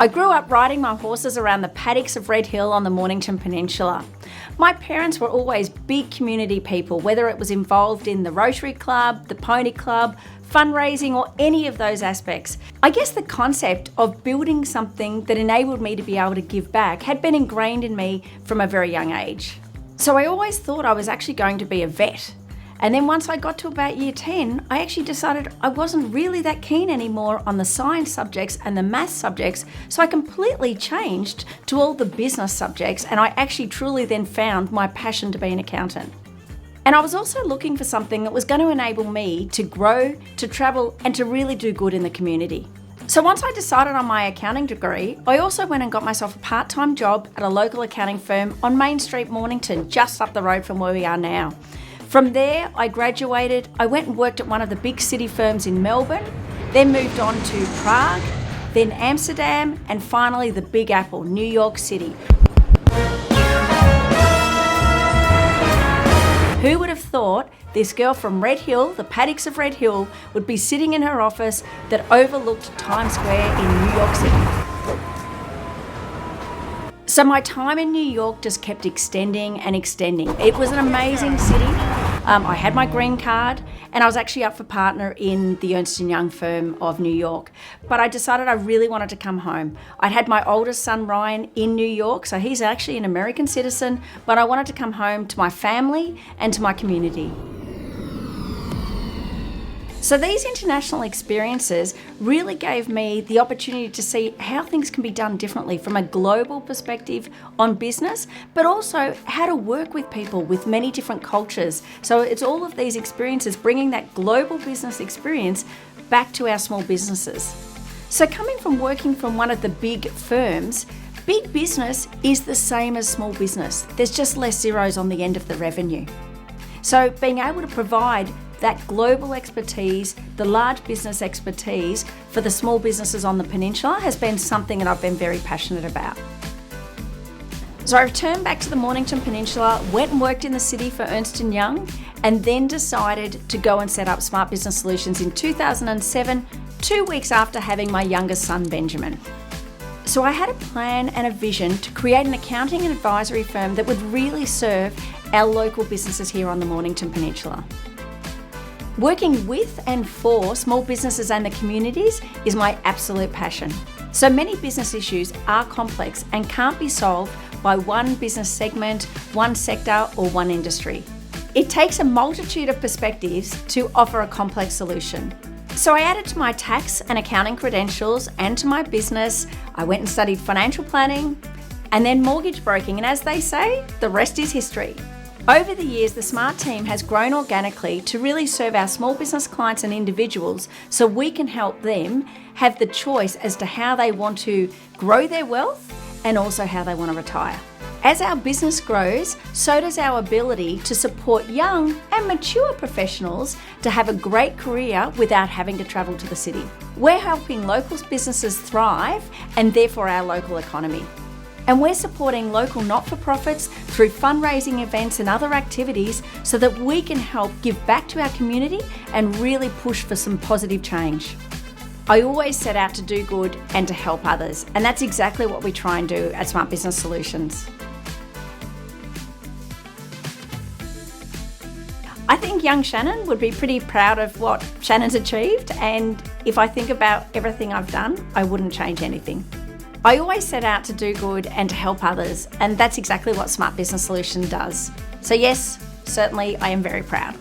I grew up riding my horses around the paddocks of Red Hill on the Mornington Peninsula. My parents were always big community people, whether it was involved in the Rotary Club, the Pony Club, fundraising, or any of those aspects. I guess the concept of building something that enabled me to be able to give back had been ingrained in me from a very young age. So I always thought I was actually going to be a vet. And then once I got to about year 10, I actually decided I wasn't really that keen anymore on the science subjects and the maths subjects, so I completely changed to all the business subjects, and I actually truly then found my passion to be an accountant. And I was also looking for something that was going to enable me to grow, to travel, and to really do good in the community. So once I decided on my accounting degree, I also went and got myself a part-time job at a local accounting firm on Main Street, Mornington, just up the road from where we are now. From there, I graduated, I went and worked at one of the big city firms in Melbourne, then moved on to Prague, then Amsterdam, and finally the Big Apple, New York City. Who would have thought this girl from Red Hill, the paddocks of Red Hill, would be sitting in her office that overlooked Times Square in New York City? So my time in New York just kept extending and extending. It was an amazing city. I had my green card and I was actually up for partner in the Ernst & Young firm of New York. But I decided I really wanted to come home. I'd had my oldest son, Ryan, in New York, so he's actually an American citizen, but I wanted to come home to my family and to my community. So these international experiences really gave me the opportunity to see how things can be done differently from a global perspective on business, but also how to work with people with many different cultures. So it's all of these experiences bringing that global business experience back to our small businesses. So coming from working from one of the big firms, big business is the same as small business. There's just less zeros on the end of the revenue. So being able to provide that global expertise, the large business expertise for the small businesses on the peninsula has been something that I've been very passionate about. So I returned back to the Mornington Peninsula, went and worked in the city for Ernst & Young, and then decided to go and set up Smart Business Solutions in 2007, 2 weeks after having my youngest son, Benjamin. So I had a plan and a vision to create an accounting and advisory firm that would really serve our local businesses here on the Mornington Peninsula. Working with and for small businesses and the communities is my absolute passion. So many business issues are complex and can't be solved by one business segment, one sector, or one industry. It takes a multitude of perspectives to offer a complex solution. So I added to my tax and accounting credentials and to my business. I went and studied financial planning and then mortgage broking, and as they say, the rest is history. Over the years, the Smart team has grown organically to really serve our small business clients and individuals so we can help them have the choice as to how they want to grow their wealth and also how they want to retire. As our business grows, so does our ability to support young and mature professionals to have a great career without having to travel to the city. We're helping local businesses thrive and therefore our local economy. And we're supporting local not-for-profits through fundraising events and other activities so that we can help give back to our community and really push for some positive change. I always set out to do good and to help others, and that's exactly what we try and do at Smart Business Solutions. I think young Shannon would be pretty proud of what Shannon's achieved, and if I think about everything I've done, I wouldn't change anything. I always set out to do good and to help others, and that's exactly what Smart Business Solution does. So yes, certainly I am very proud.